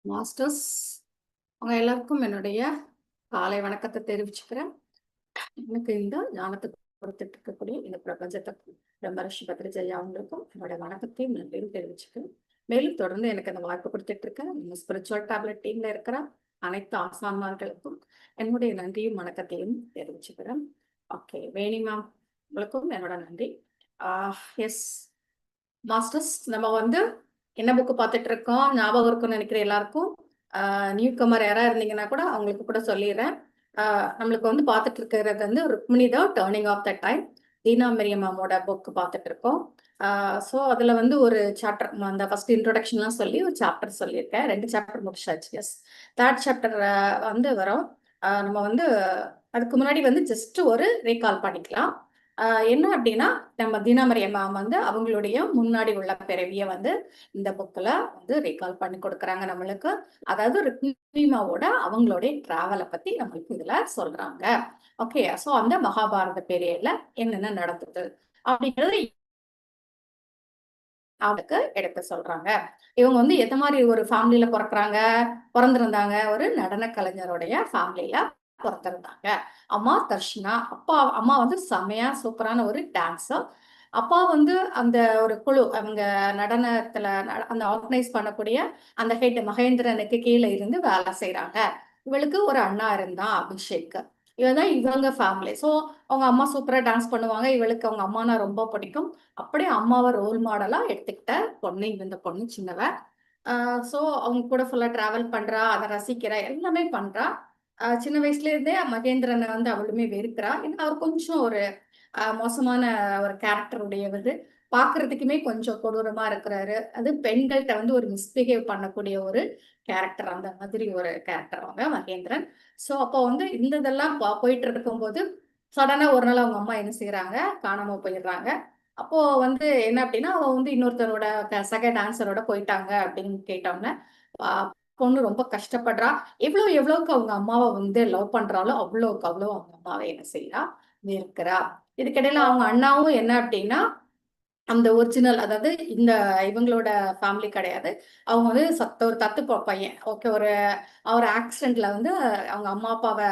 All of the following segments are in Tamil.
மாஸ்டர்ஸ் அவங்க எல்லாருக்கும் என்னுடைய காலை வணக்கத்தை தெரிவிச்சுக்கிறேன். எனக்கு இந்த ஞானத்தை கொடுத்துட்டு இருக்கக்கூடிய இந்த பிரபஞ்சத்தை பிரம்மரிஷி பத்ரிஜயா அவங்களுக்கும் என்னுடைய வணக்கத்தையும் நன்றியும் தெரிவிச்சுக்கிறேன். மேலும் தொடர்ந்து எனக்கு அந்த வாய்ப்பு கொடுத்துட்டு இருக்கேன் இந்த ஸ்பிரிச்சுவல் டேப்லெட் டீம்ல இருக்கிற அனைத்து ஆசான்மார்களுக்கும் என்னுடைய நன்றியும் வணக்கத்தையும் தெரிவிச்சுக்கிறேன். ஓகே, வேணி மேம் உங்களுக்கும் என்னோட நன்றி. எஸ் மாஸ்டர்ஸ், நம்ம வந்து என்ன புக்கு பார்த்துட்டு இருக்கோம் ஞாபகம் இருக்கும்னு நினைக்கிறேன் எல்லாருக்கும். நியூ கமர் யாராவது இருந்தீங்கன்னா கூட அவங்களுக்கு கூட சொல்லிடுறேன். நம்மளுக்கு வந்து பார்த்துட்டு இருக்கிறது வந்து Rukmini the turning of the time, Deena Mariam மேமோட புக்கு பார்த்துட்டு இருக்கோம். ஸோ அதில் வந்து ஒரு சாப்டர், அந்த ஃபர்ஸ்ட் இன்ட்ரொடக்ஷன்லாம் சொல்லி ஒரு சாப்டர் சொல்லியிருக்கேன். 2 சாப்டர் முடிச்சாச்சு. எஸ், 3rd சாப்டர் வந்து வரும். நம்ம வந்து அதுக்கு முன்னாடி வந்து ஜஸ்ட் ஒரு ரீகால் பண்ணிக்கலாம். என்ன அப்படின்னா, நம்ம தீனாமரியம் மேம் வந்து அவங்களுடைய முன்னாடி உள்ள பிறவிய வந்து இந்த புக்ல வந்து ரீகால் பண்ணி கொடுக்குறாங்க நம்மளுக்கு. அதாவது ருக்மிமாவோட அவங்களுடைய டிராவலை பத்தி நம்மளுக்கு இதுல சொல்றாங்க. ஓகே, ஸோ அந்த மகாபாரத பீரியட்ல என்னென்ன நடந்தது அப்படிங்கிறது அவளுக்கு எடுத்து சொல்றாங்க. இவங்க வந்து எந்த மாதிரி ஒரு ஃபேமிலியில பிறந்திருந்தாங்க. ஒரு நடன கலைஞருடைய ஃபேமிலியில பிறந்திருந்தாங்க. அம்மா தர்ஷனா, அம்மா வந்து செமையா சூப்பரான ஒரு டான்ஸர். அப்பா வந்து அந்த ஒரு குழு, அவங்க நடனத்துல அந்த ஆர்கனைஸ் பண்ணக்கூடிய அந்த ஹெட் மகேந்திரனுக்கு கீழே இருந்து வேலை செய்யறாங்க. இவளுக்கு ஒரு அண்ணா இருந்தான், அபிஷேக். இவதான் இவங்க ஃபேமிலி. ஸோ அவங்க அம்மா சூப்பரா டான்ஸ் பண்ணுவாங்க. இவளுக்கு அவங்க அம்மானா ரொம்ப பிடிக்கும். அப்படியே அம்மாவை ரோல் மாடலா எடுத்துக்கிட்ட பொண்ணு இந்த பொண்ணு, சின்னவ. ஸோ அவங்க கூட ஃபுல்லா டிராவல் பண்றா, அதை ரசிக்கிறா, எல்லாமே பண்றா. சின்ன வயசுல இருந்தே மகேந்திரனை வந்து அவளுமே வெறுக்கிறா. ஏன்னா அவர் கொஞ்சம் ஒரு மோசமான ஒரு கேரக்டர் உடையவர். பார்க்கறதுக்குமே கொஞ்சம் கொடூரமா இருக்கிறாரு. அது பெண்கள்கிட்ட வந்து ஒரு மிஸ்பிஹேவ் பண்ணக்கூடிய ஒரு கேரக்டர், அந்த மாதிரி ஒரு கேரக்டர் அவங்க மகேந்திரன். ஸோ அப்போ வந்து இந்த இதெல்லாம் போயிட்டு இருக்கும்போது சடனா ஒரு நாள் அவங்க அம்மா என்ன செய்யறாங்க, காணாம போயிடுறாங்க. அப்போ வந்து என்ன அப்படின்னா, அவ வந்து இன்னொருத்தரோட சக டான்சரோட போயிட்டாங்க அப்படின்னு கேட்டோன்னே, பொண்ணு ரொம்ப கஷ்டப்படுறா. எவ்வளவுக்கு அவங்க அம்மாவை வந்து லவ் பண்றாளோ அவ்வளவுக்கு அவ்வளவு அவங்க அம்மாவை என்ன செய்யறா, வெறுக்கிறா. இதுக்கிடையில அவங்க அண்ணாவும் என்ன அப்படின்னா, அந்த ஒரிஜினல், அதாவது இந்த இவங்களோட ஃபேமிலி கிடையாது. அவங்க வந்து ஒரு தத்து பையன். ஓகே, அவர் ஆக்சிடென்ட்ல வந்து அவங்க அம்மா அப்பாவை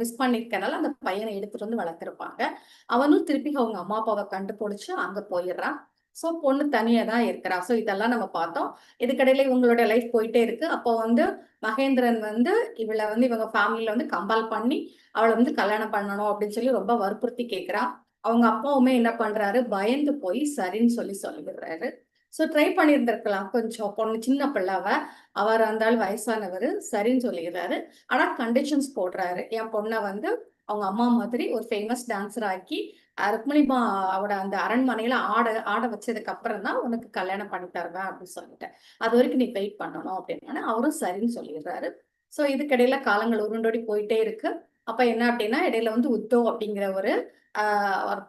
மிஸ் பண்ணிருக்கனால அந்த பையனை எடுத்துட்டு வந்து வளர்த்துருப்பாங்க. அவனும் திருப்பி அவங்க அம்மா அப்பாவை கண்டுபிடிச்சு அங்க போயிடுறான். ஸோ பொண்ணு தனியா தான் இருக்கிறா. ஸோ இதெல்லாம் நம்ம பார்த்தோம். இதுக்கிடையில இவங்களோட லைஃப் போயிட்டே இருக்கு. அப்போ வந்து மகேந்திரன் வந்து இவளை வந்து இவங்க ஃபேமிலியில வந்து கம்பல் பண்ணி அவளை வந்து கல்யாணம் பண்ணணும் அப்படின்னு சொல்லி ரொம்ப வற்புறுத்தி கேட்கிறான். அவங்க அப்பாவுமே என்ன பண்றாரு, பயந்து போய் சரின்னு சொல்லிவிடுறாரு. ஸோ ட்ரை பண்ணியிருந்திருக்கலாம் கொஞ்சம். பொண்ணு சின்ன பிள்ளை அவர் இருந்தாலும் வயசானவர், சரின்னு சொல்லிடுறாரு. ஆனா கண்டிஷன்ஸ் போடுறாரு. என் பொண்ணை வந்து அவங்க அம்மா மாதிரி ஒரு ஃபேமஸ் டான்சர் ஆக்கி ருக்மிணிமா அவட அந்த அரண்மனையில ஆட ஆட வச்சதுக்கு அப்புறம் தான் உனக்கு கல்யாணம் பண்ணி தருவேன் அப்படின்னு சொல்லிட்டேன். அது வரைக்கும் நீ வெயிட் பண்ணணும் அப்படின்னு அவரும் சரின்னு சொல்லிடுறாரு. ஸோ இதுக்கிடையில காலங்கள் உருண்டோடி போயிட்டே இருக்கு. அப்ப என்ன அப்படின்னா, இடையில வந்து உத்தோ அப்படிங்கிற ஒரு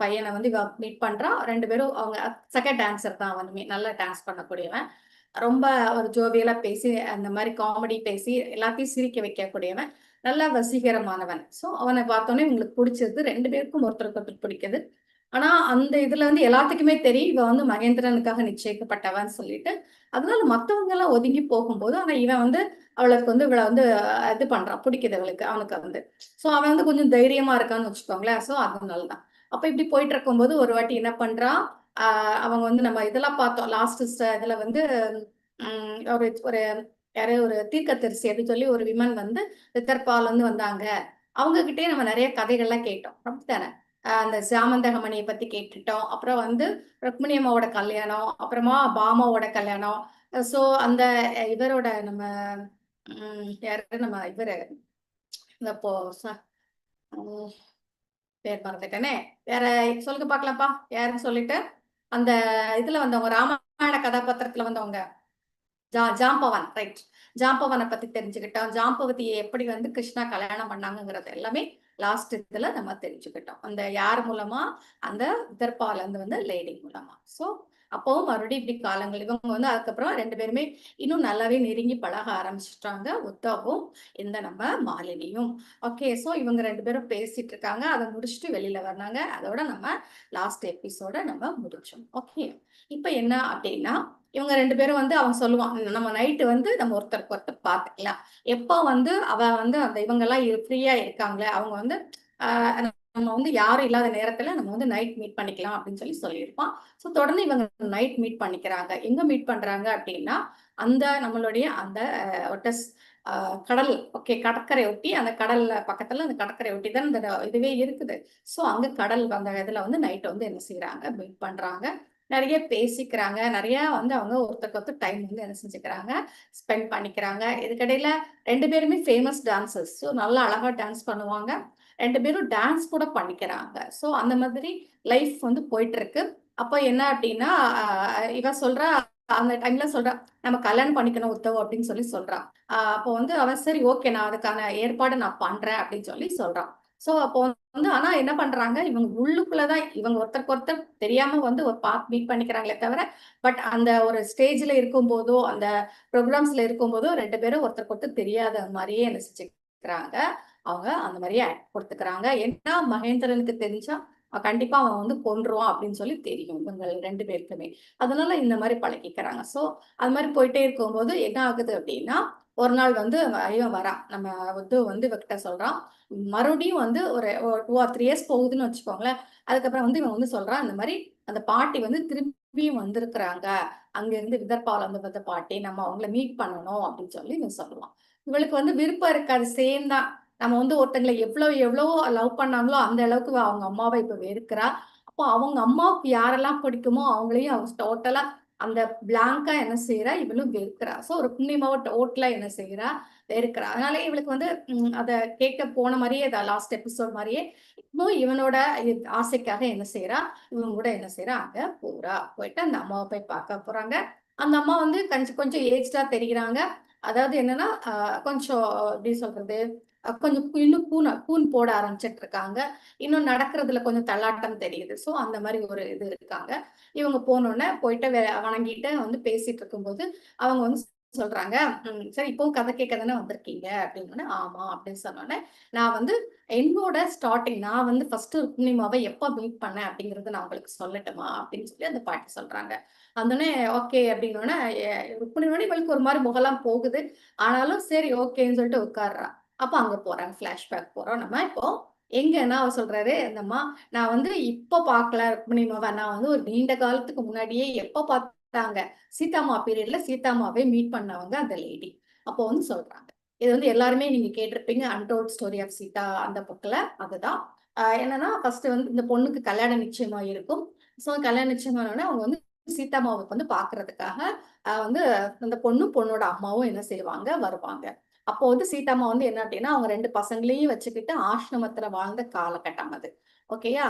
பையனை வந்து இவ மீட் பண்றா. 2 பேரும் அவங்க செகண்ட் டான்சர் தான் அவனுமே. நல்லா டான்ஸ் பண்ணக்கூடியவன். ரொம்ப ஒரு ஜோவியலா பேசி, அந்த மாதிரி காமெடி பேசி எல்லாத்தையும் சிரிக்க வைக்கக்கூடியவன். நல்லா வசீகரமானவன். ஸோ அவனை பார்த்தோன்னே உங்களுக்கு பிடிச்சது. 2 பேருக்கும் ஒருத்தருக்கு ஒருத்தர் பிடிக்குது. ஆனா அந்த இதுல வந்து எல்லாத்துக்குமே தெரியும் இவ வந்து மகேந்திரனுக்காக நிச்சயிக்கப்பட்டவன்னு சொல்லிட்டு. அதனால மத்தவங்க எல்லாம் ஒதுங்கி போகும்போது, ஆனா இவன் வந்து அவளுக்கு வந்து இவள வந்து இது பண்றான். பிடிக்குது அவளுக்கு, அவனுக்கு வந்து. ஸோ அவன் வந்து கொஞ்சம் தைரியமா இருக்கான்னு வச்சுக்கோங்களேன். ஸோ அதனால தான். அப்ப இப்படி போயிட்டு இருக்கும்போது ஒரு வாட்டி என்ன பண்றான், அவங்க வந்து நம்ம இதெல்லாம் பார்த்தோம். லாஸ்ட் இதுல வந்து ஒரு ஒரு யாரோ ஒரு தீர்க்கதரிசி அப்படின்னு சொல்லி ஒரு விமன் வந்து பித்தர்பால் வந்து வந்தாங்க. அவங்க கிட்டயே நம்ம நிறைய கதைகள்லாம் கேட்டோம். அப்படித்தானே? அந்த சாமந்தகமணியை பத்தி கேட்டுட்டோம். அப்புறம் வந்து ருக்மிணி அம்மாவோட கல்யாணம், அப்புறமா பாமாவோட கல்யாணம். ஸோ அந்த இவரோட நம்ம யாரு நம்ம இவரு இந்த இப்போ ம், பேர் மறந்துட்டேனே. வேற சொல்லுங்க பார்க்கலாம்ப்பா. யாருன்னு சொல்லிட்டு. அந்த இதுல வந்தவங்க, ராமாயண கதாபாத்திரத்துல வந்தவங்க. ஜாம்பவான், ரைட். ஜாம்பவானை பத்தி தெரிஞ்சுக்கிட்டோம். ஜாம்பவதியை எப்படி வந்து கிருஷ்ணா கல்யாணம் பண்ணாங்கங்கிறது எல்லாமே லாஸ்ட் இதுல நம்ம தெரிஞ்சுக்கிட்டோம். அந்த யார் மூலமா, அந்த விதர்பால இருந்து வந்து லேடி மூலமா. ஸோ அப்பவும் மறுபடியும் இப்படி காலங்கள் இவங்க வந்து அதுக்கப்புறம் 2 பேருமே இன்னும் நல்லாவே நெருங்கி பழக ஆரம்பிச்சிட்டாங்க. உத்தாவும் இந்த நம்ம மாலினியும். ஓகே, ஸோ இவங்க 2 பேரும் பேசிட்டு இருக்காங்க. அதை முடிச்சுட்டு வெளியில வந்தாங்க. அதோட நம்ம லாஸ்ட் எபிசோட நம்ம முடிச்சோம். ஓகே, இப்ப என்ன அப்படின்னா, இவங்க 2 பேரும் வந்து அவன் சொல்லுவான், நம்ம நைட்டு வந்து நம்ம ஒருத்தருக்கு ஒருத்தர் பார்த்துக்கலாம். எப்போ வந்து அவ வந்து அந்த இவங்கலாம் ஃப்ரீயா இருக்காங்களே, அவங்க வந்து அ நம்ம வந்து யாரும் இல்லாத நேரத்துல நம்ம வந்து நைட் மீட் பண்ணிக்கலாம் அப்படின்னு சொல்லியிருப்பான். ஸோ தொடர்ந்து இவங்க நைட் மீட் பண்ணிக்கிறாங்க. எங்க மீட் பண்றாங்க அப்படின்னா, அந்த நம்மளுடைய அந்த ஒட்டஸ் அ கடல் ஓகே கடற்கரை ஒட்டி அந்த கடல்ல பக்கத்துல அந்த கடற்கரை ஒட்டி தான் இந்த இதுவே இருக்குது. ஸோ அங்க கடல் அந்த இதுல வந்து நைட் வந்து என்ன செய்றாங்க, மீட் பண்றாங்க. நெறைய பேசிக்கிறாங்க. நெறைய வந்து அவங்க ஒருத்தருக்கு ஒருத்தர் டைம் வந்து என்ன செஞ்சுக்கிறாங்க, ஸ்பெண்ட் பண்ணிக்கிறாங்க. இதுக்கிடையில 2 பேருமே ஃபேமஸ் டான்சர்ஸ். ஸோ நல்லா அழகா டான்ஸ் பண்ணுவாங்க. 2 பேரும் டான்ஸ் கூட பண்ணிக்கிறாங்க. ஸோ அந்த மாதிரி லைஃப் வந்து போயிட்டுருக்கு. அப்ப என்ன அப்டின்னா, இவ சொல்றா அந்த டைம்ல சொல்றா, "நம்ம கல்யாணம் பண்ணிக்கணும் உத்தவ்" அப்படின்னு சொல்றா. அப்போ வந்து அவன் சரி ஓகே நான் அதுக்கான ஏற்பாடு நான் பண்றேன் அப்படின்னு சொல்றான். ஸோ அப்போ வந்து ஆனா என்ன பண்றாங்க, இவங்க உள்ளுக்குள்ள தான் இவங்க ஒருத்தருக்கு ஒருத்தர் தெரியாம வந்து ஒரு மீட் பண்ணிக்கிறாங்களே தவிர, பட் அந்த ஒரு ஸ்டேஜ்ல இருக்கும்போதோ, அந்த ப்ரோகிராம்ஸ்ல இருக்கும்போதோ 2 பேரும் ஒருத்தருக்கு ஒருத்தர் தெரியாத மாரியே என்ன செஞ்சுக்கிறாங்க, அவங்க அந்த மாரியே ஆக்ட் குடுத்துக்கிறாங்க. ஏன்னா மகேந்திரனுக்கு தெரிஞ்சா, கண்டிப்பா அவன் வந்து கொன்றுவான் அப்படின்னு தெரியும் இவங்க 2 பேருக்குமே. அதனால இந்த மாரி பழகிக்கிறாங்க. ஸோ அது மாரி போயிட்டே இருக்கும்போது என்ன ஆகுது அப்படின்னா, ஒரு நாள் வந்து இவன் வரான். நம்ம வந்து இவகிட்ட சொல்றான். மறுபடியும் வந்து ஒரு 2 ஆர் 3 இயர்ஸ் போகுதுன்னு வச்சுக்கோங்களேன். அதுக்கப்புறம் வந்து இவன் வந்து சொல்றான், இந்த மாரி அந்த பாட்டி வந்து திரும்பியும் வந்திருக்கிறாங்க. அங்கருந்து விதர்பால வந்த பாட்டி. நம்ம அவங்கள மீட் பண்ணணும் அப்படின்னு இவன் சொல்லுவான். இவளுக்கு வந்து விருப்பம் இருக்காது. சேம் தான். நம்ம வந்து ஒருத்தங்கள எவ்வளோ லவ் பண்ணாங்களோ, அந்த அளவுக்கு அவங்க அம்மாவ இப்ப வெறுக்கிறா. அப்போ அவங்க அம்மாவுக்கு யாரெல்லாம் பிடிக்குமோ, அவங்களையும் அவ டோட்டலா அந்த பிளாங்கா என்ன செய்றா, இவளும் வெறுக்கிறா. ஸோ ஒரு புண்ணியமாவ டோட்டலா என்ன செய்றா, வெறுக்கிறா. அதனால இவளுக்கு வந்து அத கேட்க போன மாரியே லாஸ்ட் எபிசோட் மாரியே, இன்னும் இவனோட ஆசைக்காக என்ன செய்றா, இவன் கூட என்ன செய்றா, அங்க போறா. போயிட்டு அந்த அம்மாவ போய் பார்க்க போறாங்க. அந்த அம்மா வந்து கொஞ்சம் கொஞ்சம் ஏஜ்டா தெரியிறாங்க. அதாவது என்னன்னா, கொஞ்சம் எப்படி சொல்றது, கொஞ்சம் இன்னும் கூன் போட ஆரம்பிச்சுட்டு இருக்காங்க. இன்னும் நடக்கிறதுல கொஞ்சம் தள்ளாட்டம் தெரியுது. ஸோ அந்த மாரி ஒரு இது இருக்காங்க. இவங்க போனோனே போயிட்டு வணங்கிட்டு வந்து பேசிட்டு இருக்கும்போது, அவங்க வந்து சொல்றாங்க, "சரி இப்பவும் கதை கேட்க தானே வந்திருக்கீங்க?" அப்படின்னோனே, "ஆமா" அப்படின்னு சொன்னோனே, "நான் வந்து என்னோட ஸ்டார்ட்டிங் நான் வந்து ஃபர்ஸ்ட்டு ருக்மிணிமாவ எப்ப மீட் பண்ணேன் அப்படிங்கிறத நான் உங்களுக்கு சொல்லட்டுமா?" அப்படின்னு அந்த பாட்டி சொல்றாங்க. வந்தோனே ஓகே அப்படின்னோனே, ருக்மிணியோட இவளுக்கு ஒரு மாரி முகம்லாம் போகுது. ஆனாலும் சரி ஓகேன்னு சொல்லிட்டு உட்கார்றா. அப்ப அங்க போறாங்க. ஃபிளாஷ்பேக் போறோம் நம்ம இப்போ. எங்கன்னா அவர் சொல்றாரு, இந்த அம்மா நான் வந்து இப்ப பார்க்கல ருக்மிணிமாவ. நான் வந்து ஒரு நீண்ட காலத்துக்கு முன்னாடியே எப்ப பார்த்தாங்க, சீதாம்மா பீரியட்ல சீதாம்மாவை மீட் பண்ணவங்க அந்த லேடி. அப்போ வந்து சொல்றாங்க. இது வந்து எல்லாருமே நீங்க கேட்டிருப்பீங்க. அன்டோல்ட் ஸ்டோரி ஆஃப் சீதா அந்த புக்ல அதுதான். என்னன்னா ஃபர்ஸ்ட் வந்து இந்த பொண்ணுக்கு கல்யாணம் நிச்சயமா இருக்கும். ஸோ கல்யாணம் நிச்சயமான உடனே அவங்க வந்து சீதாம்மாவுக்கு வந்து பார்க்கறதுக்காக வந்து அந்த பொண்ணும், பொண்ணோட அம்மாவும் என்ன செய்வாங்க, வருவாங்க. அப்போ வந்து சீதாம்மா வந்து என்ன அப்டின்னா, அவங்க 2 பசங்களையும் வச்சுக்கிட்டு ஆசிரமத்துல வாழ்ந்த காலகட்டம் அது. ஓகேயா?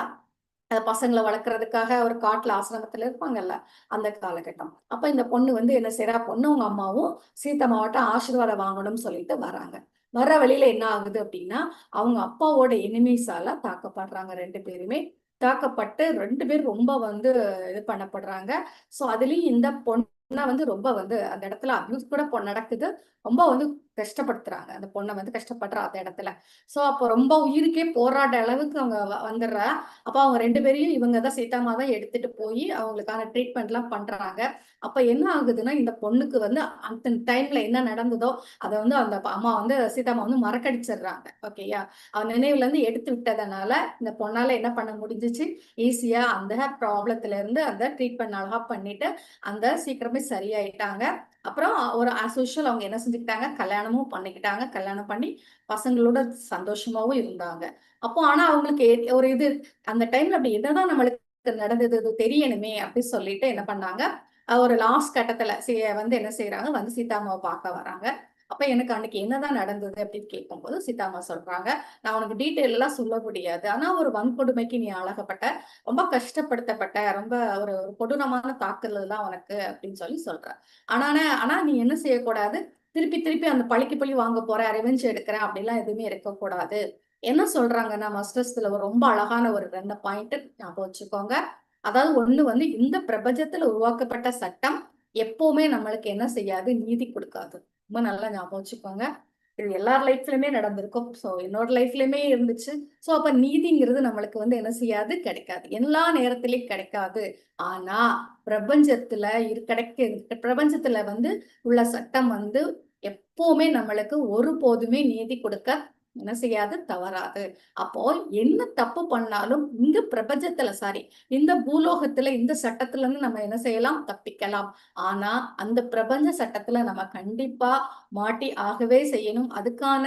பசங்கள வளர்க்கறதுக்காக ஒரு காட்டுல ஆசிரமத்துல இருப்பாங்கல்ல, அந்த காலகட்டம். அப்ப இந்த பொண்ணு வந்து என்ன செய்றா, பொண்ணும் அவங்க அம்மாவும் சீதாம்மாவட்ட ஆசீர்வாதம் வாங்கணும்னு சொல்லிட்டு வராங்க. வர்ற வழியில என்ன ஆகுது அப்டின்னா, அவங்க அப்பாவோட எனிமீஸால தாக்கப்படுறாங்க 2 பேருமே. தாக்கப்பட்டு 2 பேரும் ரொம்ப வந்து இது பண்ணப்படுறாங்க. ஸோ அதுலயும் இந்த பொண்ண வந்து ரொம்ப வந்து அந்த இடத்துல அபியூஸ் கூட நடக்குது. ரொம்ப வந்து கஷ்டப்படுத்துறாங்க. அந்த பொண்ண வந்து கஷ்டப்படுறா அந்த இடத்துல. ஸோ அப்போ ரொம்ப உயிருக்கே போராடுற அளவுக்கு அவங்க வந்துடுறா. அப்ப அவங்க 2 பேரையும் இவங்க தான் சீதாம்மா தான் எடுத்துட்டு போயி அவங்களுக்கான ட்ரீட்மெண்ட்லாம் பண்றாங்க. அப்ப என்ன ஆகுதுன்னா, இந்த பொண்ணுக்கு வந்து அந்த டைம்ல என்ன நடந்ததோ, அத வந்து அந்த அம்மா வந்து சீதாம்மா வந்து மறக்கடிச்சிடுறாங்க. ஓகேயா? அவ நினைவுலருந்து எடுத்து விட்டதனால, இந்த பொண்ணால என்ன பண்ண முடிஞ்சுச்சு, ஈஸியா அந்த ப்ராப்ளத்துல இருந்து அந்த ட்ரீட்மெண்ட் அழகா பண்ணிட்டு, அந்த சீக்கிரமே சரியாயிட்டாங்க. அப்புறம் ஒரு ஆஸ் யூசுவல் அவங்க என்ன செஞ்சுக்கிட்டாங்க, கல்யாணமும் பண்ணிக்கிட்டாங்க. கல்யாணம் பண்ணி பசங்களோட சந்தோஷமாவும் இருந்தாங்க. அப்போ ஆனா அவங்களுக்கு ஒரு இது அந்த டைம்ல அப்படி என்னதான் நம்மளுக்கு நடந்தது இது தெரியணுமே அப்படி சொல்லிட்டு என்ன பண்ணாங்க, ஒரு லாஸ்ட் கட்டத்துல வந்து என்ன செய்றாங்க, வந்து சீதாம்மாவ பார்க்க வராங்க. அப்ப எனக்கு அன்னைக்கு என்னதான் நடந்தது அப்படின்னு கேட்கும்போது, சீதாம்மா சொல்றாங்க, "நான் உனக்கு டீட்டெயில் எல்லாம் சொல்ல முடியாது. ஆனா ஒரு வன்கொடுமைக்கு நீ ஆளாகப்பட்ட. ரொம்ப கஷ்டப்படுத்தப்பட்ட. ரொம்ப ஒரு ஒரு கொடூரமான தாக்குதல் தான் உனக்கு" அப்படின்னு சொல்றா. ஆனா நீ என்ன செய்யக்கூடாது, திருப்பி திருப்பி அந்த பழிக்கு பழி வாங்க போறேன், ரிவெஞ்ச் எடுக்கிறேன் அப்படிலாம் எதுவுமே இருக்கக்கூடாது. என்ன சொல்றாங்கன்னா, மாஸ்டர்ஸ்ல ரொம்ப அழகான ஒரு 2 பாயிண்ட் ஞாபகம் வச்சுக்கோங்க. அதாவது ஒண்ணு வந்து இந்த பிரபஞ்சத்துல உருவாக்கப்பட்ட சட்டம் எப்பவுமே நம்மளுக்கு என்ன செய்யாது? நீதி குடுக்காது. ரொம்ப நல்லா ஞாபகம் வச்சுக்கோங்க. இது எல்லார் லைஃப்லயுமே நடந்திருக்கும். ஸோ என்னோட லைஃப்லயுமே இருந்துச்சு. ஸோ அப்ப நீதிங்கிறது நம்மளுக்கு வந்து என்ன செய்யாது? கிடைக்காது. எல்லா நேரத்திலயும் கிடைக்காது. ஆனா பிரபஞ்சத்துல பிரபஞ்சத்துல வந்து உள்ள சட்டம் வந்து எப்பவுமே நம்மளுக்கு ஒருபோதுமே நீதி கொடுக்க என்ன செய்யாது? தவறாது. அப்போ என்ன தப்பு பண்ணாலும் இங்க பிரபஞ்சத்துல இந்த பூலோகத்துல இந்த சட்டத்துல இருந்து நம்ம என்ன செய்யலாம்? தப்பிக்கலாம். ஆனா அந்த பிரபஞ்ச சட்டத்துல நம்ம கண்டிப்பா மாட்டி ஆகவே செய்யணும். அதுக்கான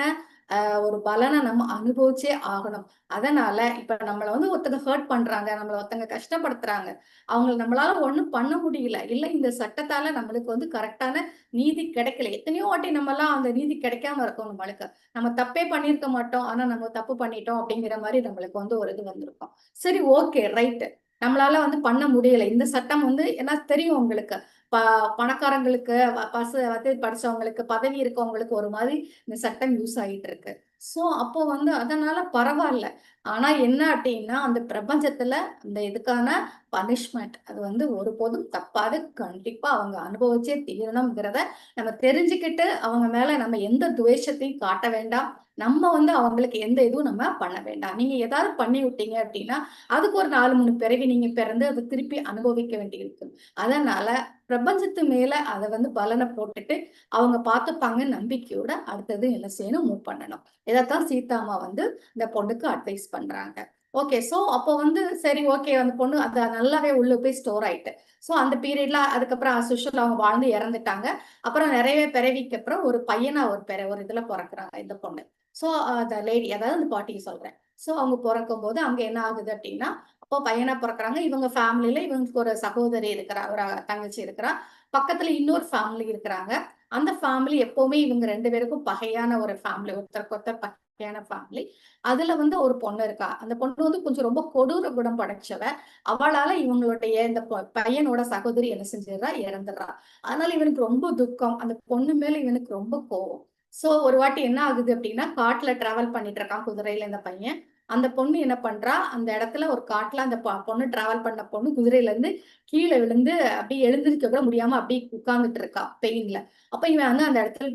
ஒரு பலனை நம்ம அனுபவிச்சே ஆகணும். அதனால இப்ப நம்மள வந்து ஒருத்தங்க ஹர்ட் பண்றாங்க, நம்மள ஒருத்தங்க கஷ்டப்படுத்துறாங்க. அவங்கள நம்மளால ஒண்ணும் பண்ண முடியல. இல்ல இந்த சட்டத்தால நம்மளுக்கு வந்து கரெக்ட்டான நீதி கிடைக்கல. எத்தனையோ வாட்டி நம்மலாம் அந்த நீதி கிடைக்காம இருக்கும் நம்மளுக்கு. நம்ம தப்பே பண்ணியிருக்க மாட்டோம். ஆனா நம்ம தப்பு பண்ணிட்டோம் அப்படிங்கிற மாரி நம்மளுக்கு வந்து ஒரு இது வந்திருக்கும். சரி, ஓகே, ரைட். நம்மளால வந்து பண்ண முடியல. இந்த சட்டம் வந்து ஏன்னா தெரியும் உங்களுக்கு. ப பணக்காரங்களுக்கு, வசதி படிச்சவங்களுக்கு, பதவி இருக்கவங்களுக்கு ஒரு மாதிரி இந்த சட்டம் யூஸ் ஆயிட்டு இருக்கு. சோ அப்போ வந்து அதனால பரவால்ல. ஆனா என்ன அப்டின்னா, அந்த பிரபஞ்சத்துல அந்த இதுக்கான பனிஷ்மென்ட் அது வந்து ஒருபோதும் தப்பாது. கண்டிப்பா அவங்க அனுபவிச்சே தீரணும்ங்கிறத நம்ம தெரிஞ்சுக்கிட்டு, அவங்க மேல நம்ம எந்த துவேஷத்தையும் காட்ட வேண்டாம். நம்ம வந்து அவங்களுக்கு எந்த இதுவும் நம்ம பண்ண வேண்டாம். நீங்க ஏதாவது பண்ணி விட்டீங்க அப்டின்னா, அதுக்கு ஒரு 4, 3 பிறவி நீங்க பிறந்து அத திருப்பி அனுபவிக்க வேண்டியிருக்கு. அதனால பிரபஞ்சத்து மேல அத வந்து பலன போட்டுட்டு, அவங்க பார்த்துப்பாங்க நம்பிக்கையோட அடுத்தது என்ன செய்யணும்? மூவ் பண்ணணும். இதத்தான் சீதாம்மா வந்து இந்த பொண்ணுக்கு அட்வைஸ் பண்றாங்க. ஓகே. சோ அப்போ வந்து சரி, ஓகே, அந்த பொண்ணு அது நல்லாவே உள்ள போய் ஸ்டோர் ஆயிட்டு. சோ அந்த பீரியட்ல அதுக்கப்புறம் அஸ் யூசுவல் அவங்க வாழ்ந்து இறந்துட்டாங்க. அப்புறம் நெறைய பிறவிக்கு அப்புறம் ஒரு பையனா ஒரு இதுல பொறக்குறாங்க இந்த பொண்ணு. சோ அந்த லேடி அதாவது அந்த பாட்டிய சொல்றேன். சோ அவங்க பொறக்கும்போது அங்க என்ன ஆகுது அப்டின்னா, அப்போ பையனா பொறக்குறாங்க. இவங்க ஃபேமிலில இவங்களுக்கு ஒரு சகோதரி இருக்கிறா. ஒரு தங்கச்சி இருக்கிறா. பக்கத்துல இன்னொரு ஃபேமிலி இருக்கிறாங்க. அந்த ஃபேமிலி எப்பவுமே இவங்க 2 பேருக்கும் பகையான ஒரு ஃபேமிலி. ஒருத்தருக்கு ஒருத்தர் பகையான ஃபேமிலி. அதுல வந்து ஒரு பொண்ணு இருக்கா. அந்த பொண்ணு வந்து கொஞ்சம் ரொம்ப கொடூர குணம் படைச்சவ. அவளால இவங்களுடைய இந்த பையனோட சகோதரி என்ன செஞ்சிடுறா? இறந்துடுறா. அதனால இவனுக்கு ரொம்ப துக்கம். அந்த பொண்ணு மேல இவனுக்கு ரொம்ப கோவம். சோ ஒரு வாட்டி என்ன ஆகுது அப்டின்னா, காட்டுல டிராவல் பண்ணிட்டு இருக்கான் குதிரையில இந்த பையன். அந்த பொண்ணு என்ன பண்றா? அந்த இடத்துல ஒரு காட்டுல அந்த பொண்ணு டிராவல் பண்ண பொண்ணு குதிரையில இருந்து கீழ விழுந்து அப்படியே எழுந்திருக்க கூட முடியாம அப்படியே உட்கார்ந்துட்டு இருக்கா பெயின்ல. அப்ப இவன் வந்து அந்த இடத்துல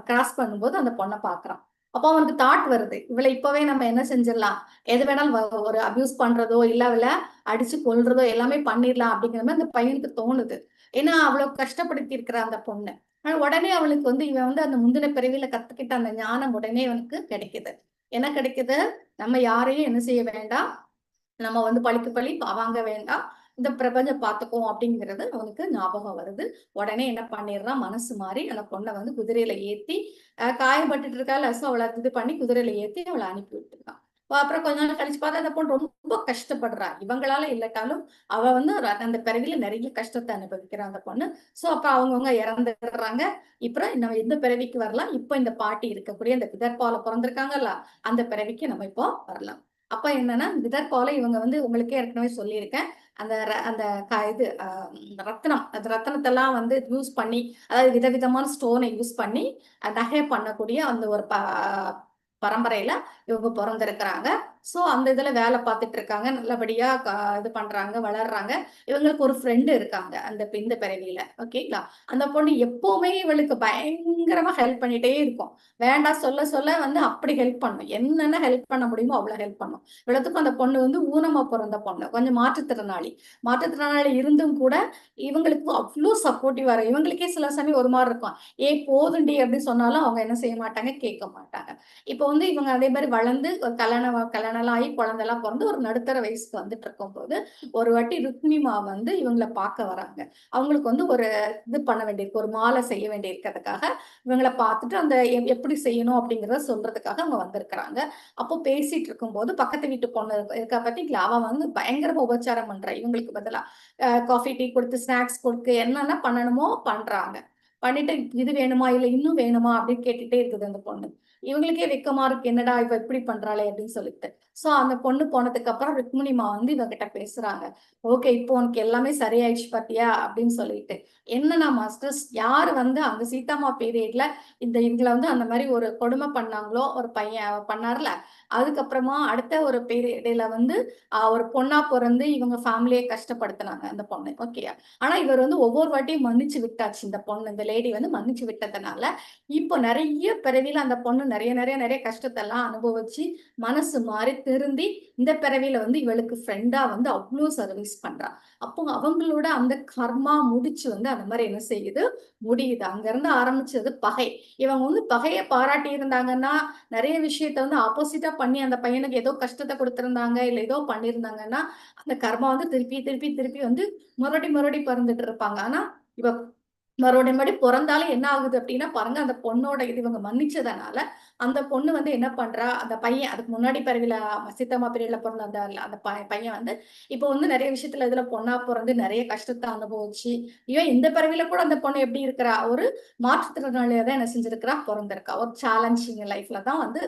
கிராஸ் பண்ணும்போது அந்த பொண்ண பார்க்குறான். அப்ப அவனுக்கு தாட் வருது. இவள இப்பவே நம்ம என்ன செஞ்சிடலாம்? எது வேணாலும் ஒரு அபியூஸ் பண்றதோ, இல்ல அவள அடிச்சு கொல்றதோ எல்லாமே பண்ணிடலாம் அப்படிங்கிற மாரி அந்த பையனுக்கு தோணுது. ஏன்னா அவ்வளவு கஷ்டப்படுத்தி இருக்கிற அந்த பொண்ணு. ஆனா உடனே அவளுக்கு வந்து இவன் வந்து அந்த முந்தின பிறவியில கத்துக்கிட்ட அந்த ஞானம் உடனே அவனுக்கு கிடைக்குது. என்ன கிடைக்குது? நம்ம யாரையும் என்ன செய்ய வேண்டாம்? நம்ம வந்து பழிக்கு பழி வாங்க வேண்டாம். இந்த பிரபஞ்சம் பார்த்துக்கும் அப்படிங்கிறது அவனுக்கு ஞாபகம் வருது. உடனே என்ன பண்ணிடுறான்? மனசு மாறி அந்த பொண்ண வந்து குதிரையில ஏத்தி, காயப்பட்டுட்டு இருக்கால்ல, சோ அவள இது பண்ணி குதிரையில ஏத்தி அவள அனுப்பி விட்டுருக்கான். அப்புறம் கொஞ்ச நாள் கழிச்சு பார்த்தா அந்த பொண்ணு ரொம்ப கஷ்டப்படுறா. இவங்களால இல்லட்டாலும் அவ வந்து அந்த பிறவியில நிறைய கஷ்டத்த அனுபவிக்கிறா அந்த பொண்ணு. சோ அப்ப அவங்கவங்க இறந்துடுறாங்க. இப்ப நம்ம எந்த பிறவிக்கு வரலாம்? இப்ப இந்த பாட்டி இருக்கக்கூடிய அந்த விதர்ப்பால பொறந்திருக்காங்கல்ல, அந்த பிறவிக்கு நம்ம இப்போ வரலாம். அப்ப என்னன்னா, விதர்பால இவங்க வந்து உங்களுக்கே ஏற்கனவே சொல்லியிருக்கேன். அந்த அந்த இது ரத்தினம். அந்த ரத்தினத்தெல்லாம் வந்து யூஸ் பண்ணி, அதாவது விதவிதமான ஸ்டோன யூஸ் பண்ணி நகை பண்ணக்கூடிய அந்த ஒரு பரம்பரையில இவங்க பொறந்திருக்கிறாங்க. சோ அந்த இதுல வேலை பார்த்துட்டு இருக்காங்க. நல்லபடியா இது பண்றாங்க, வளர்றாங்க. இவங்களுக்கு ஒரு ஃப்ரெண்ட் இருக்காங்க. இந்த பிறவியில. ஓகேங்களா? அந்த பொண்ணு எப்பவுமே இவளுக்கு பயங்கரமா ஹெல்ப் பண்ணிட்டே இருக்கும். வேண்டாம் சொல்ல சொல்ல வந்து அப்படி ஹெல்ப் பண்ணும். என்னென்ன ஹெல்ப் பண்ண முடியுமோ அவ்வளவு ஹெல்ப் பண்ணும். இவ்வளவுத்துக்கும் அந்த பொண்ணு வந்து ஊனமா பொறந்த பொண்ணு. கொஞ்சம் மாற்றுத்திறனாளி. மாற்றுத்திறனாளி இருந்தும் கூட இவங்களுக்கு அவ்ளோ சப்போர்ட்டிவா இருக்கும். இவங்களுக்கே சில சமயம் ஒரு மாரி இருக்கும். "ஏய் போதும்டி" அப்படின்னு சொன்னாலும் அவங்க என்ன செய்ய மாட்டாங்க, கேட்க மாட்டாங்க. இப்ப வந்து இவங்க அதே மாரி வளர்ந்து ஒரு கல்யாணம்லாம் ஆகி குழந்தைலாம் பொறந்து ஒரு நடுத்தர வயசுக்கு வந்துட்டு இருக்கும்போது, ஒரு வாட்டி ருக்மிமா வந்து இவங்கள பார்க்க வராங்க. அவங்களுக்கு வந்து ஒரு இது பண்ண வேண்டியிருக்கு. ஒரு மாலை செய்ய வேண்டியிருக்கிறதுக்காக இவங்கள பார்த்துட்டு அந்த எப்படி செய்யணும் அப்படிங்கிறத சொல்றதுக்காக அவங்க வந்திருக்கிறாங்க. அப்போ பேசிட்டு இருக்கும்போது பக்கத்து வீட்டு பொண்ணு இருக்கா பார்த்தீங்களா? அவ வந்து பயங்கரமா உபச்சாரம் பண்றா. இவங்களுக்கு பதிலா காஃபி, டீ குடுத்து, ஸ்நாக்ஸ் குடுத்து என்னென்ன பண்ணணுமோ பண்றாங்க. பண்ணிட்டு இது வேணுமா? இல்ல இன்னும் வேணுமா? அப்படின்னு கேட்டுட்டே இருக்குது அந்த பொண்ணு. இவங்களுக்கே வெட்கமா இருக்கு. என்னடா இவ இப்படி பண்றாளே அப்படின்னு சொல்லிட்டு. சோ அந்த பொண்ணு போனதுக்கு அப்புறம் ருக்மிணிமா வந்து இவகிட்ட பேசுறாங்க. ஓகே, இப்போ உனக்கு எல்லாமே சரியாயிடுச்சு பாத்தியா அப்படின்னு சொல்லிட்டு. என்னன்னா மாஸ்டர்ஸ், யாரு வந்து அந்த சீதாமா பீரியட்ல இவங்கள வந்து அந்த மாதிரி ஒரு கொடுமை பண்ணாங்களோ, ஒரு பையன் பண்ணார்ல, அதுக்கப்புறமா அடுத்த ஒரு பீரியட்ல வந்து ஒரு பொண்ணா பிறந்து இவங்க ஃபேமிலியை கஷ்டப்படுத்தினாங்க அந்த பொண்ணு. ஓகே, ஆனா இவர் வந்து ஒவ்வொரு வாட்டியும் மன்னிச்சு விட்டாச்சு. இந்த பொண்ணு, இந்த லேடி வந்து மன்னிச்சு விட்டதுனால இப்போ நிறைய பிறவில அந்த பொண்ணு நிறைய நிறைய நிறைய கஷ்டத்தை எல்லாம் அனுபவிச்சு மனசு மாறி திருந்தி இந்த பிறவில வந்து இவளுக்கு ஃப்ரெண்டா வந்து அவ்வளோ சர்வீஸ் பண்றா. அப்போ அவங்களோட அந்த கர்மா முடிச்சு வந்து அந்த மாதிரி என்ன செய்யுது, முடியுது. அங்க இருந்து ஆரம்பிச்சது பகை. இவங்க வந்து பகையை பாராட்டி இருந்தாங்கன்னா, நிறைய விஷயத்த வந்து ஆப்போசிட்டா பண்ணி அந்த பையனுக்கு ஏதோ கஷ்டத்தை கொடுத்திருந்தாங்க, இல்ல ஏதோ பண்ணியிருந்தாங்கன்னா, அந்த கர்மா வந்து திருப்பி திருப்பி திருப்பி வந்து மறுபடி பிறந்துட்டு இருப்பாங்க. ஆனா இவ மறுபடியும் பொறந்தாலும் என்ன ஆகுது அப்படின்னா பாருங்க, அந்த பொண்ணோட இது இவங்க மன்னிச்சதுனால அந்த பொண்ணு வந்து என்ன பண்றா, அந்த பையன் அதுக்கு முன்னாடி பிறவில சீத்தம்மா பீரியட்ல பிறந்த அந்த அந்த பையன் வந்து இப்போ வந்து நிறைய விஷயத்துல இதுல பொண்ணா பிறந்து நிறைய கஷ்டத்தை அனுபவிச்சு, இவன் இந்த பிறவில கூட அந்த பொண்ணு எப்படி இருக்கிறா, ஒரு மாற்றுத்திறனாளியா தான் என்ன செஞ்சிருக்கிறா, பிறந்திருக்கா. ஒரு சேலஞ்சிங் லைஃப்ல தான் வந்து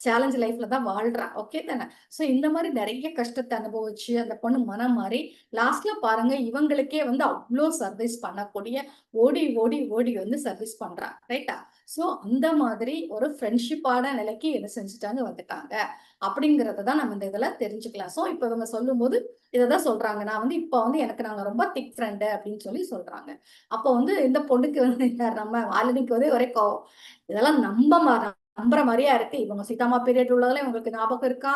சேலஞ்ச் லைஃப்ல தான் வாழ்றா. ஓகே தானே? சோ இந்த மாதிரி நிறைய கஷ்டத்தை அனுபவிச்சு அந்த பொண்ணு மனம் மாறி லாஸ்ட்ல பாருங்க, இவங்களுக்கே வந்து அவ்வளோ சர்வீஸ் பண்ணக்கூடிய ஓடி ஓடி ஓடி வந்து சர்வீஸ் பண்றா. ரைட்டா? சோ அந்த மாதிரி ஒரு ஃப்ரெண்ட்ஷிப்பான நிலைக்கு என்ன செஞ்சுட்டாங்க, வந்துட்டாங்க அப்படிங்கறத தான் நம்ம இந்த இதுல தெரிஞ்சுக்கலாம். சோ இப்ப இவங்க சொல்லும்போது இததான் சொல்றாங்க. நான் வந்து இப்ப வந்து எனக்கு நாங்க ரொம்ப திக் ஃப்ரெண்டு அப்படின்னு சொல்லி சொல்றாங்க. அப்போ வந்து இந்த பொண்ணுக்கு வந்து நம்ம மாலினிக்கு வந்து ஒரே கோவம். இதெல்லாம் நம்புற மாதிரியா இருக்கு. இவங்க சீதாமா பீரியட் உள்ளதெல்லாம் இவங்களுக்கு ஞாபகம் இருக்கா?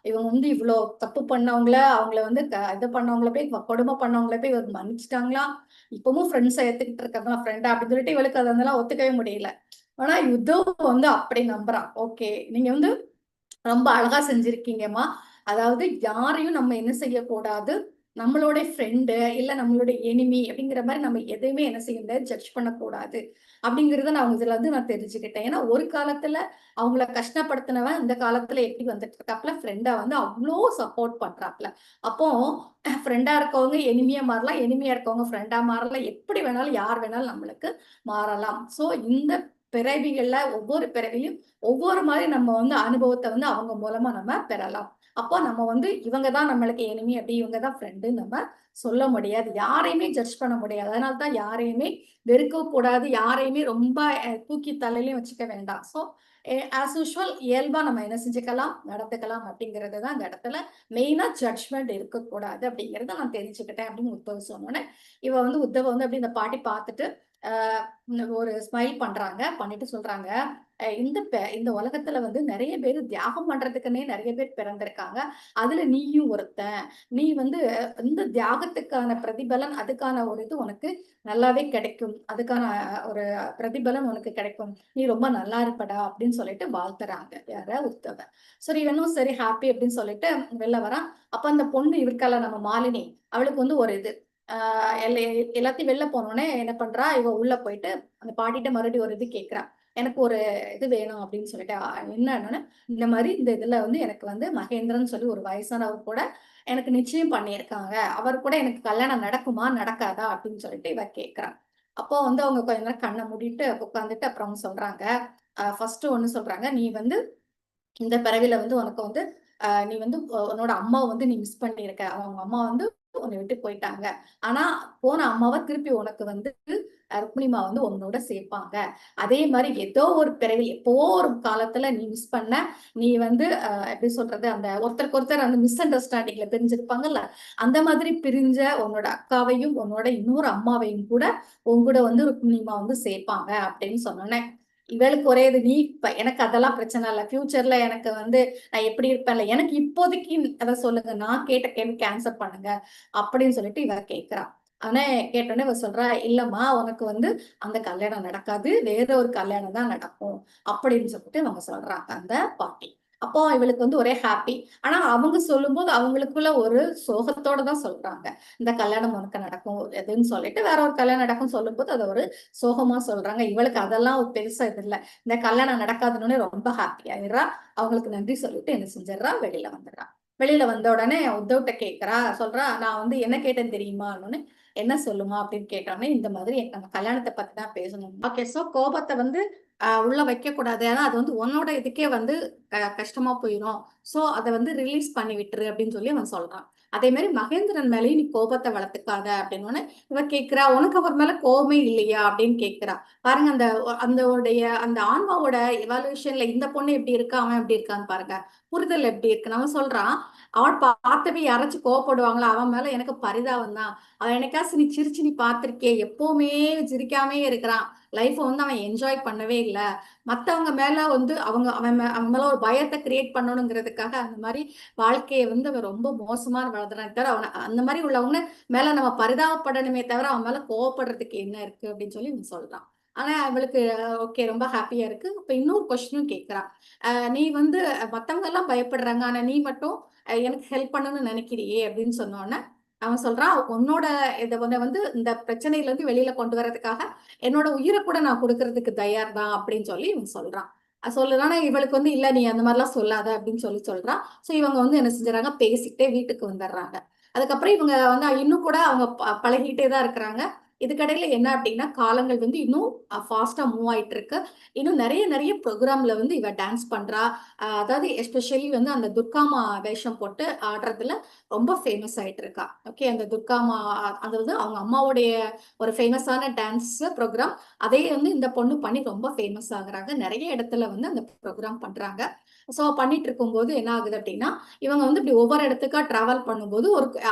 இவங்க வந்து இவ்ளோ தப்பு பண்ணவங்கள, அவங்கள வந்து இது பண்ணவங்கள போய் கொடுமை பண்ணவங்கள போய் இவங்க மன்னிச்சுட்டாங்களா? இப்பவும் ஃப்ரெண்ட்ஸா ஏத்துக்கிட்டு இருக்காங்களா ஃப்ரெண்டா அப்படின்னு சொல்லிட்டு இவளுக்கு அதெல்லாம் ஒத்துக்கவே முடியல. ஆனா யுத்தவ் வந்து அப்படி நம்புறா. ஓகே, நீங்க வந்து ரொம்ப அழகா செஞ்சிருக்கீங்கம்மா. அதாவது யாரையும் நம்ம என்ன செய்யக்கூடாது, நம்மளோட ஃப்ரெண்டு, இல்ல நம்மளோட எனிமி அப்படிங்கிற மாரி நம்ம எதையுமே என்ன செய்ய முடியாது, ஜட்ஜ் பண்ணக்கூடாது. அப்படிங்கிறத நான் இதுல வந்து நான் தெரிஞ்சுக்கிட்டேன். ஏன்னா ஒரு காலத்துல அவங்கள கஷ்டப்படுத்தினவன், இந்த காலத்துல எப்படி வந்துட்டு இருக்காப்ல, ஃப்ரெண்டா வந்து அவ்ளோ சப்போர்ட் பண்றாப்ல. அப்போ ஃப்ரெண்டா இருக்கவங்க எனிமியா மாறலாம், எனிமியா இருக்கவங்க ஃப்ரெண்டா மாறலாம். எப்படி வேணாலும், யார் வேணாலும் நம்மளுக்கு மாறலாம். சோ இந்த பிறவிகள்ல ஒவ்வொரு பிறவியும் ஒவ்வொரு மாரி நம்ம வந்து அனுபவத்த வந்து அவங்க மூலமா நம்ம பெறலாம். அப்போ நம்ம வந்து இவங்க தான் நம்மளுக்கு எனிமி, அப்படி இவங்க தான் ஃப்ரெண்டுன்னு நம்ம சொல்ல முடியாது. யாரையுமே ஜட்ஜ் பண்ண முடியாது. அதனால தான் யாரையுமே வெறுக்கவும் கூடாது. யாரையுமே ரொம்ப தூக்கி தலையிலயும் வச்சுக்க வேண்டாம். ஸோ ஆஸ் யூசுவல் இயல்பா நம்ம என்ன செஞ்சுக்கலாம், நடந்துக்கலாம் அப்படிங்கிறது தான் இந்த இடத்துல மெயினா ஜட்ஜ்மெண்ட் இருக்கக்கூடாது அப்படிங்கிறத நான் தெரிஞ்சுக்கிட்டேன் அப்படின்னு உத்தவ் சொன்னோனே, உத்தவ வந்து அப்படி இந்த பாட்டி பார்த்துட்டு ஒரு ஸ்மைல் பண்றாங்க. பண்ணிட்டு சொல்றாங்க, இந்த உலகத்துல வந்து நெறைய பேரு தியாகம் பண்றதுக்குன்னே நெறைய பேர் பிறந்திருக்காங்க. அதுல நீயும் ஒருத்தன். நீ வந்து இந்த தியாகத்துக்கான பிரதிபலன், அதுக்கான ஒரு இது உனக்கு நல்லாவே கிடைக்கும். அதுக்கான ஒரு பிரதிபலன் உனக்கு கிடைக்கும். நீ ரொம்ப நல்லா இருப்படா அப்படின்னு சொல்லிட்டு வாழ்த்துறாங்க. யார? உத்தவ. சரி, இவனும் சரி ஹாப்பி அப்படின்னு சொல்லிட்டு வெளில வரான். அப்ப அந்த பொண்ணு இருக்கால நம்ம மாலினி, அவளுக்கு வந்து ஒரு இது. ஆ எல்லாத்தையும் வெளில போனோனே என்ன பண்றா, இவ உள்ள போயிட்டு அந்த பாட்டிட்ட மறுபடியும் ஒரு இது கேட்கிறா. எனக்கு ஒரு இது வேணும் அப்படின்னு சொல்லிட்டு. என்னன்னா, இந்த மாரி இந்த இதுல வந்து எனக்கு வந்து மகேந்திரன் சொல்லி ஒரு வயசானவர் கூட எனக்கு நிச்சயம் பண்ணியிருக்காங்க. அவர் கூட எனக்கு கல்யாணம் நடக்குமா? நடக்காதா? அப்படின்னு சொல்லிட்டு இவ கேட்கிறா. அப்போ வந்து அவங்க கொஞ்ச நேரம் கண்ண மூடிட்டு உட்கார்ந்துட்டு அப்புறம் சொல்றாங்க. ஃபர்ஸ்ட் ஒண்ணு சொல்றாங்க. நீ வந்து இந்த பிறவில வந்து உனக்கு வந்து நீ வந்து உன்னோட அம்மாவ வந்து நீ மிஸ் பண்ணியிருக்க. அவங்க அம்மா வந்து உன்னை விட்டு போயிட்டாங்க. ஆனா போன அம்மாவ திருப்பி உனக்கு வந்து ருக்மிணிமா வந்து உன்னோட சேர்ப்பாங்க. அதே மாரி ஏதோ ஒரு பிறவி, எப்போ ஒரு காலத்துல நீ மிஸ் பண்ண, நீ வந்து எப்படி சொல்றது, அந்த ஒருத்தருக்கு ஒருத்தர் அந்த மிஸ் அண்டர்ஸ்டாண்டிங்ல பிரிஞ்சிருப்பாங்கல்ல, அந்த மாதிரி பிரிஞ்ச உன்னோட அக்காவையும், உன்னோட இன்னொரு அம்மாவையும் கூட உன் கூட வந்து ருக்மிணிமா வந்து சேர்ப்பாங்க அப்படின்னு சொன்னோனே, இவளுக்கு ஒரே இது, நீ எனக்கு அதெல்லாம் பிரச்சனை இல்ல. ஃபியூச்சர்ல எனக்கு வந்து நான் எப்படி இருப்பேன்ல, எனக்கு இப்போதைக்கு அத சொல்லுங்க. நான் கேட்ட கேள்விக்கு ஆன்சர் பண்ணுங்க அப்படின்னு சொல்லிட்டு இவ கேட்கிறா. ஆனா கேட்டோனே இவ சொல்றா, இல்லம்மா உனக்கு வந்து அந்த கல்யாணம் நடக்காது. வேற ஒரு கல்யாணம் தான் நடக்கும் அப்படின்னு சொல்லிட்டு இவங்க சொல்றாங்க அந்த பாட்டி. அப்போ இவளுக்கு வந்து ஒரே ஹாப்பி. ஆனா அவங்க சொல்லும்போது அவங்களுக்குள்ள ஒரு சோகத்தோட தான் சொல்றாங்க. இந்த கல்யாணம் உனக்கு நடக்கும் எதுன்னு சொல்லிட்டு வேற ஒரு கல்யாணம் நடக்கும்னு சொல்லும்போது அத ஒரு சோகமா சொல்றாங்க. இவளுக்கு அதெல்லாம் ஒரு பெருசா இது இல்ல. இந்த கல்யாணம் நடக்காதுன்னே ரொம்ப ஹாப்பி ஆயிடுறா. அவங்களுக்கு நன்றி சொல்லிட்டு என்ன செஞ்சிடுறா, வெளியில வந்துடுறா. வெளியில வந்த உடனே உத்தவ்ட்ட கேட்கிறா, சொல்றா, நான் வந்து என்ன கேட்டேன் தெரியுமான்னு. என்ன சொல்லுமா அப்படின்னு கேட்டோடனே, இந்த மாதிரி நம்ம கல்யாணத்தை பத்தி தான் பேசணும். ஓகே, சோ கோபத்தை வந்து உள்ள வைக்கக்கூடாது. ஏன்னா அது வந்து உன்னோட இதுக்கே வந்து கஷ்டமா போயிரும். சோ அத வந்து ரிலீஸ் பண்ணி விட்டுரு அப்படின்னு சொல்லி அவன் சொல்றான். அதே மாதிரி மகேந்திரன் மேலயும் நீ கோபத்தை வளர்த்துக்காத அப்படின்னு இவ கேக்குறா, உனக்கு அவர் மேல கோபமே இல்லையா அப்படின்னு கேக்குறா. பாருங்க அந்த ஆன்மாவோட எவாலுவேஷன்ல இந்த பொண்ணு எப்படி இருக்கா, அவன் எப்படி இருக்கான்னு பாருங்க. புரிதல் எப்படி இருக்கு. அவன் சொல்றான், அவன் பார்த்தவே யாராச்சும் கோவப்படுவாங்களா, அவன் மேல எனக்கு பரிதாபம் தான். அவன் என்னைக்காச்சும் நீ சிரிச்சு நீ பார்த்திருக்கியே, எப்பவுமே சிரிக்காமே இருக்கிறான். லைஃப் வந்து அவன் என்ஜாய் பண்ணவே இல்ல. மத்தவங்க மேல வந்து அவன் மேல ஒரு பயத்தை கிரியேட் பண்ணணுங்கிறதுக்காக அந்த மாதிரி வாழ்க்கையை வந்து அவன் ரொம்ப மோசமா வாழ்ந்துறான். தவிர அவன அந்த மாதிரி உள்ளவங்க மேல நம்ம பரிதாபப்படணுமே தவிர அவன் மேல கோவப்படுறதுக்கு என்ன இருக்கு அப்படின்னு சொல்லி அவன் சொல்றான். ஆனா அவளுக்கு ஓகே ரொம்ப ஹாப்பியா இருக்கு. இப்ப இன்னொரு கொஸ்டினும் கேட்கிறா. நீ வந்து மத்தவங்க எல்லாம் பயப்படுறாங்க, ஆனா நீ மட்டும் எனக்கு ஹெல்ப் பண்ணணும்னு நினைக்கிறியே அப்படின்னு சொன்னோன்னே அவன் சொல்றான், உன்னோட இதை வந்து இந்த பிரச்சனையில இருந்து வெளியில கொண்டு வரதுக்காக என்னோட உயிரை கூட நான் கொடுக்கறதுக்கு தயார் தான் அப்படின்னு சொல்லி இவன் சொல்றான். சொல்லுறானா இவளுக்கு வந்து இல்ல நீ அந்த மாதிரிலாம் சொல்லாத அப்படின்னு சொல்லி சொல்றான். சோ இவங்க வந்து என்ன செஞ்சுறாங்க, பேசிக்கிட்டே வீட்டுக்கு வந்துடுறாங்க. அதுக்கப்புறம் இவங்க வந்து இன்னும் கூட அவங்க பழகிட்டே தான் இருக்கிறாங்க. இதுக்கடையில என்ன அப்படின்னா காலங்கள் வந்து இன்னும் ஃபாஸ்டா மூவ் ஆயிட்டு இருக்கு. இன்னும் நிறைய நிறைய ப்ரோக்ராம்ல வந்து இவ டான்ஸ் பண்றா. அதாவது எஸ்பெஷலி வந்து அந்த துர்காமா வேஷம் போட்டு ஆடுறதுல ரொம்ப ஃபேமஸ் ஆயிட்டு இருக்கா. ஓகே, அந்த துர்காமா அது வந்து அவங்க அம்மாவுடைய ஒரு ஃபேமஸான டான்ஸ் ப்ரோக்ராம். அதே வந்து இந்த பொண்ணு பண்ணி ரொம்ப ஃபேமஸ் ஆகுறாங்க. நிறைய இடத்துல வந்து அந்த ப்ரோக்ராம் பண்றாங்க. ஸோ பண்ணிட்டு இருக்கும்போது என்ன ஆகுது அப்படின்னா, இவங்க வந்து இப்படி ஒவ்வொரு இடத்துக்கா டிராவல் பண்ணும்போது ஒரு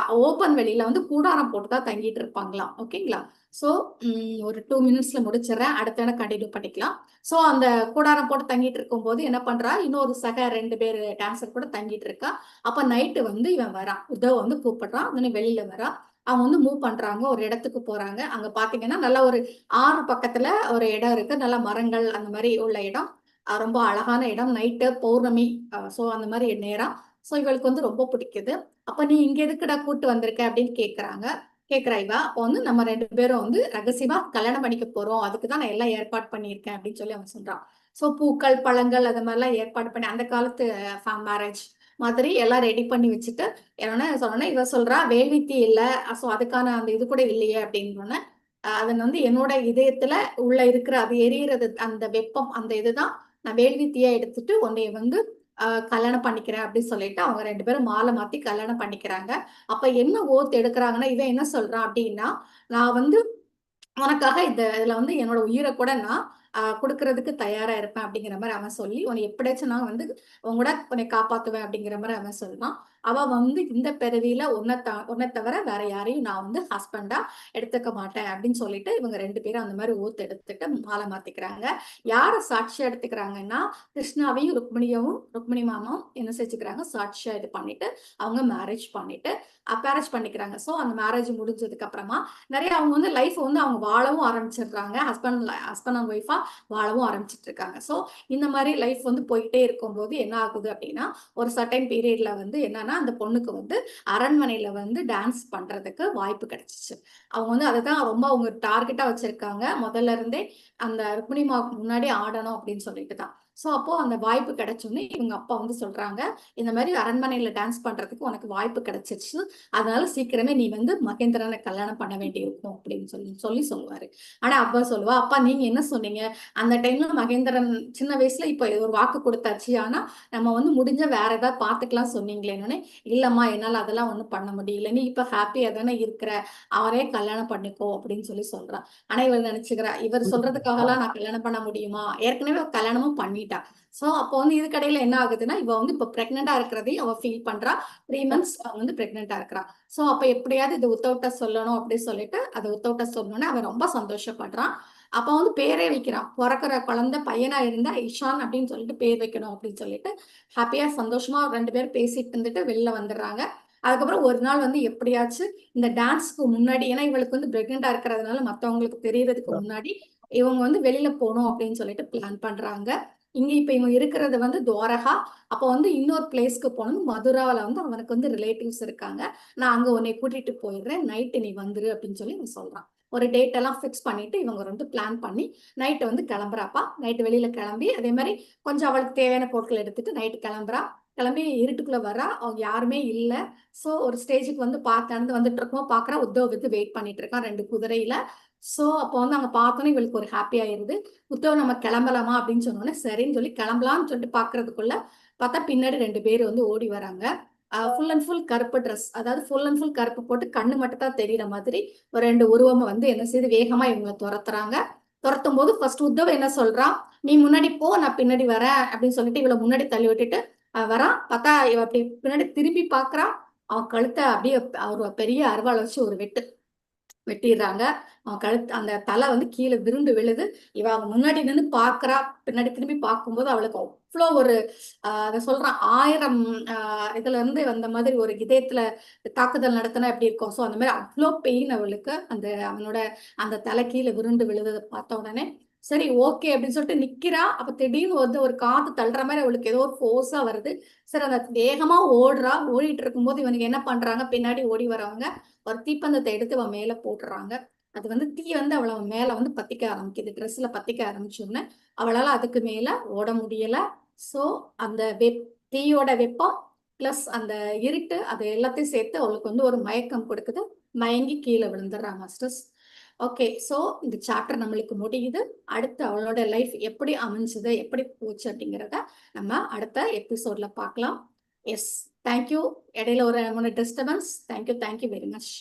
ஓப்பன் வெளியில வந்து கூடாரம் போட்டு தான் தங்கிட்டு இருப்பாங்களாம். ஓகேங்களா? ஸோ ஒரு 2 மினிட்ஸ்ல முடிச்சிடுறேன். அடுத்த இடம் கண்டினியூ பண்ணிக்கலாம். ஸோ அந்த கூடாரம் போட்டு தங்கிட்டு இருக்கும்போது என்ன பண்றா, இன்னொரு சக 2 பேர் டான்சர் கூட தங்கிட்டு இருக்கா. அப்ப நைட்டு வந்து இவன் வரான். உத்தவ் வந்து கூப்பிடுறான். உடனே வெளியில வரா. அவங்க வந்து மூவ் பண்றாங்க. ஒரு இடத்துக்கு போறாங்க. அங்க பாத்தீங்கன்னா நல்ல ஒரு ஆறு பக்கத்துல ஒரு இடம் இருக்கு. நல்ல மரங்கள் அந்த மாதிரி உள்ள இடம். ரொம்ப அழகான இடம். நைட்டு பௌர்ணமி. சோ அந்த மாதிரி நேரம். சோ இவளுக்கு வந்து ரொம்ப பிடிக்குது. அப்ப நீ இங்க எதுக்குடா கூட்டு வந்திருக்க அப்படின்னு கேக்குறா இவ. அப்போ வந்து நம்ம 2 பேரும் வந்து ரகசியமா கல்யாணம் பண்ணிக்க போறோம். அதுக்கு தான் நான் எல்லாம் ஏற்பாடு பண்ணியிருக்கேன் அப்படின்னு சொல்லி அவன் சொல்றான். சோ பூக்கள், பழங்கள் அது மாதிரிலாம் ஏற்பாடு பண்ணி அந்த காலத்து மேரேஜ் மாதிரி எல்லாம் ரெடி பண்ணி வச்சுட்டு என்ன சொன்னோன்னே இவ சொல்றா, வேள்வித்தி இல்ல. சோ அதுக்கான அந்த இது கூட இல்லையே அப்படின்னு. அதன் வந்து என்னோட இதயத்துல உள்ள இருக்கிற அது எரியறது அந்த வெப்பம் அந்த இதுதான் நான் வேள்வித்தியா எடுத்துட்டு உன்னைய வந்து கல்யாணம் பண்ணிக்கிறேன் அப்படின்னு சொல்லிட்டு அவங்க 2 பேரும் மாலை மாத்தி கல்யாணம் பண்ணிக்கிறாங்க. அப்ப என்ன ஓத் எடுக்கிறாங்கன்னா இவன் என்ன சொல்றான் அப்படின்னா, நான் வந்து உனக்காக இதுல வந்து என்னோட உயிரை கூட நான் குடுக்கறதுக்கு தயாரா இருப்பேன் அப்படிங்கிற மாதிரி அவன் சொல்லி, உன்னை எப்படியாச்சும் நான் வந்து உன் கூட உன்னை காப்பாத்துவேன் அப்படிங்கிற மாதிரி அவன் சொல்றான். அவ வந்து இந்த பிறவியில உன்னை தவிர வேற யாரையும் நான் வந்து ஹஸ்பண்டா எடுத்துக்க மாட்டேன் அப்படின்னு சொல்லிட்டு இவங்க 2 பேரும் அந்த மாதிரி ஓத்து எடுத்துட்டு மாலை மாத்திக்கிறாங்க. யார சாட்சியா எடுத்துக்கிறாங்கன்னா கிருஷ்ணாவையும் ருக்மிணி மாமாவும் என்ன செஞ்சுக்கிறாங்க, சாட்சியா இது பண்ணிட்டு அவங்க மேரேஜ் பண்ணிக்கிறாங்க. சோ அந்த மேரேஜ் முடிஞ்சதுக்கு அப்புறமா நிறைய அவங்க வந்து லைஃப் வந்து அவங்க வாழவும் ஆரம்பிச்சிடுறாங்க. ஹஸ்பண்ட் அண்ட் ஒய்ஃபா வாழவும் ஆரம்பிச்சிட்டு இருக்காங்க. ஸோ இந்த மாதிரி லைஃப் வந்து போயிட்டே இருக்கும்போது என்ன ஆகுது அப்படின்னா, ஒரு சர்டைன் பீரியட்ல வந்து என்னன்னா அந்த பொண்ணுக்கு வந்து அரண்மனையில வந்து டான்ஸ் பண்றதுக்கு வாய்ப்பு கிடைச்சிச்சு. அவங்க வந்து அதுதான் ரொம்ப அவங்க டார்கெட்டா வச்சிருக்காங்க. முதல்ல இருந்தே அந்த ருக்மிணிமாவுக்கு முன்னாடி ஆடணும் அப்படின்னு சொல்லிட்டு தான். ஸோ அப்போ அந்த வாய்ப்பு கிடைச்சோன்னே இவங்க அப்பா வந்து சொல்றாங்க, இந்த மாதிரி அரண்மனையில டான்ஸ் பண்றதுக்கு உனக்கு வாய்ப்பு கிடைச்சிருச்சு. அதனால சீக்கிரமே நீ வந்து மகேந்திரனை கல்யாணம் பண்ண வேண்டியிருக்கும் அப்படின்னு சொல்லி சொல்லுவாரு. ஆனா அப்பா சொல்லுவா, அப்பா நீங்க என்ன சொன்னீங்க, அந்த டைம்ல மகேந்திரன் சின்ன வயசுல இப்ப ஒரு வாக்கு கொடுத்தாச்சு, ஆனா நம்ம வந்து முடிஞ்ச வேற ஏதாவது பாத்துக்கலாம் சொன்னீங்களேன்னு. இல்லம்மா என்னால அதெல்லாம் ஒண்ணும் பண்ண முடியல, நீ இப்ப ஹாப்பியா தானே இருக்கிற, அவரே கல்யாணம் பண்ணிக்கோ அப்படின்னு சொல்றா. ஆனா இவர் நினைச்சுக்கிறா, இவர் சொல்றதுக்காக எல்லாம் நான் கல்யாணம் பண்ண முடியுமா, ஏற்கனவே அவ கல்யாணமும் பண்ணிட்டா. சோ அப்போ வந்து இதுக்கடையில என்ன ஆகுதுன்னா, இவ வந்து இப்ப பிரெக்னெண்டா இருக்கிறதையும் அவ ஃபீல் பண்றா. 3 மந்த்ஸ் அவ வந்து பிரெக்னெண்டா இருக்கிறா. சோ அப்ப எப்படியாவது இது உத்தவ்ட்ட சொல்லணும் அப்படின்னு சொல்லிட்டு அதை உத்தவ்ட்ட சொன்னோன்னே அவன் ரொம்ப சந்தோஷப்படுறான். அப்ப வந்து பேரே வைக்கிறான். பிறக்கிற குழந்தை பையனா இருந்தா இஷான் அப்படின்னு சொல்லிட்டு பேர் வைக்கணும் அப்படின்னு சொல்லிட்டு ஹாப்பியா சந்தோஷமா 2 பேரும் பேசிட்டு இருந்துட்டு வெளில வந்துடுறாங்க. அதுக்கப்புறம் ஒரு நாள் வந்து எப்படியாச்சும் இந்த டான்ஸ்க்கு முன்னாடி, ஏன்னா இவளுக்கு வந்து பிரெக்னெண்டா இருக்கிறதுனால மத்தவங்களுக்கு தெரியறதுக்கு முன்னாடி இவங்க வந்து வெளியில போகணும் அப்படின்னு சொல்லிட்டு பிளான் பண்றாங்க. இப்ப இவங்க இருக்கிறது வந்து துவாரகா. அப்ப வந்து இன்னொரு பிளேஸ்க்கு போகணும். மதுராவில வந்து அவனுக்கு வந்து ரிலேட்டிவ்ஸ் இருக்காங்க. நான் அங்க உன்னை கூட்டிட்டு போயிடுறேன். நைட்டு நீ வந்துரு அப்படின்னு சொல்லி இவன் சொல்றான். ஒரு டேட் எல்லாம் ஃபிக்ஸ் பண்ணிட்டு இவங்க வந்து பிளான் பண்ணி நைட்டு வந்து கிளம்புறாப்பா. நைட்டு வெளியில கிளம்பி அதே மாதிரி கொஞ்சம் அவளுக்கு தேவையான பொருட்கள் எடுத்துட்டு நைட்டு கிளம்புறா. கிளம்பி இருட்டுக்குள்ள வர்றா. அவங்க யாருமே இல்ல. சோ ஒரு ஸ்டேஜுக்கு வந்து நடந்து வந்துட்டு இருக்கோம் பாக்குறா, உத்தவ் வந்து வெயிட் பண்ணிட்டு இருக்கான் 2 குதிரையில. சோ அப்போ வந்து அவங்க பார்த்தோன்னே இவளுக்கு ஒரு ஹாப்பி ஆயிருது. உத்தவ நம்ம கிளம்பலாமா அப்படின்னு சொன்னோடனே சரின்னு சொல்லி கிளம்பலாம்னு சொல்லிட்டு பாக்குறதுக்குள்ள பார்த்தா பின்னாடி 2 பேர் வந்து ஓடி வராங்க. ஃபுல் அண்ட் ஃபுல் கருப்பு ட்ரெஸ். அதாவது ஃபுல் அண்ட் ஃபுல் கருப்பு போட்டு கண்ணு மட்டும் தான் தெரியிற மாதிரி ஒரு 2 உருவம் வந்து என்ன செய்யுது வேகமா இவங்கள துரத்துறாங்க. துரத்தும் போது ஃபர்ஸ்ட் உத்தவ் என்ன சொல்றான், நீ முன்னாடி போ நான் பின்னாடி வரேன் அப்படின்னு சொல்லிட்டு இவளை முன்னாடி தள்ளி விட்டுட்டு வரான். பார்த்தா இவ அப்படி பின்னாடி திரும்பி பாக்குறான். அவன் கழுத்தை அப்படியே ஒரு பெரிய அருவாளை வச்சு ஒரு வெட்டு வெட்டிடுறாங்க. அவன் கழுத்து அந்த தலை வந்து கீழே விருண்டு விழுது. இவ அவங்க முன்னாடி நின்று பார்க்கறா. பின்னாடி திரும்பி பார்க்கும்போது அவளுக்கு அவ்வளோ ஒரு அதை சொல்றான் 1000 இதுல இருந்து வந்த மாதிரி ஒரு இதயத்துல தாக்குதல் நடத்தினா எப்படி இருக்கும். ஸோ அந்த மாதிரி அவ்வளோ பெயின் அவளுக்கு. அந்த அவனோட அந்த தலை கீழே விருண்டு விழுந்ததை பார்த்த உடனே சரி ஓகே அப்படின்னு சொல்லிட்டு நிக்கிறா. அப்ப திடீர்னு வந்து ஒரு காத்து தள்ளுற மாதிரி அவளுக்கு ஏதோ ஒரு ஃபோர்ஸா வருது. சரி அந்த வேகமா ஓடுறா. ஓடிட்டு இருக்கும்போது இவனுக்கு என்ன பண்றாங்க, பின்னாடி ஓடி வரவங்க ஒரு தீப்பந்தத்தை எடுத்து அவன் மேல போட்டுறாங்க. அது வந்து தீ வந்து அவள மேல வந்து பத்திக்க ஆரம்பிக்குது. ட்ரெஸ்ல பத்திக்க ஆரம்பிச்சோடனே அவளால அதுக்கு மேல ஓட முடியல. சோ அந்த தீயோட வெப்பம் பிளஸ் அந்த இருட்டு அது எல்லாத்தையும் சேர்த்து அவளுக்கு வந்து ஒரு மயக்கம் கொடுக்குது. மயங்கி கீழே விழுந்துடுறா மாஸ்டர்ஸ். ஓகே, சோ இந்த சாப்டர் நம்மளுக்கு முடியுது. அடுத்து அவளோட லைஃப் எப்படி அமைஞ்சது, எப்படி போச்சு அப்படிங்கிறத நம்ம அடுத்த எபிசோட்ல பார்க்கலாம். Yes, thank you. இடையில ஒரு 3 டிஸ்டர்பன்ஸ். Thank you very much.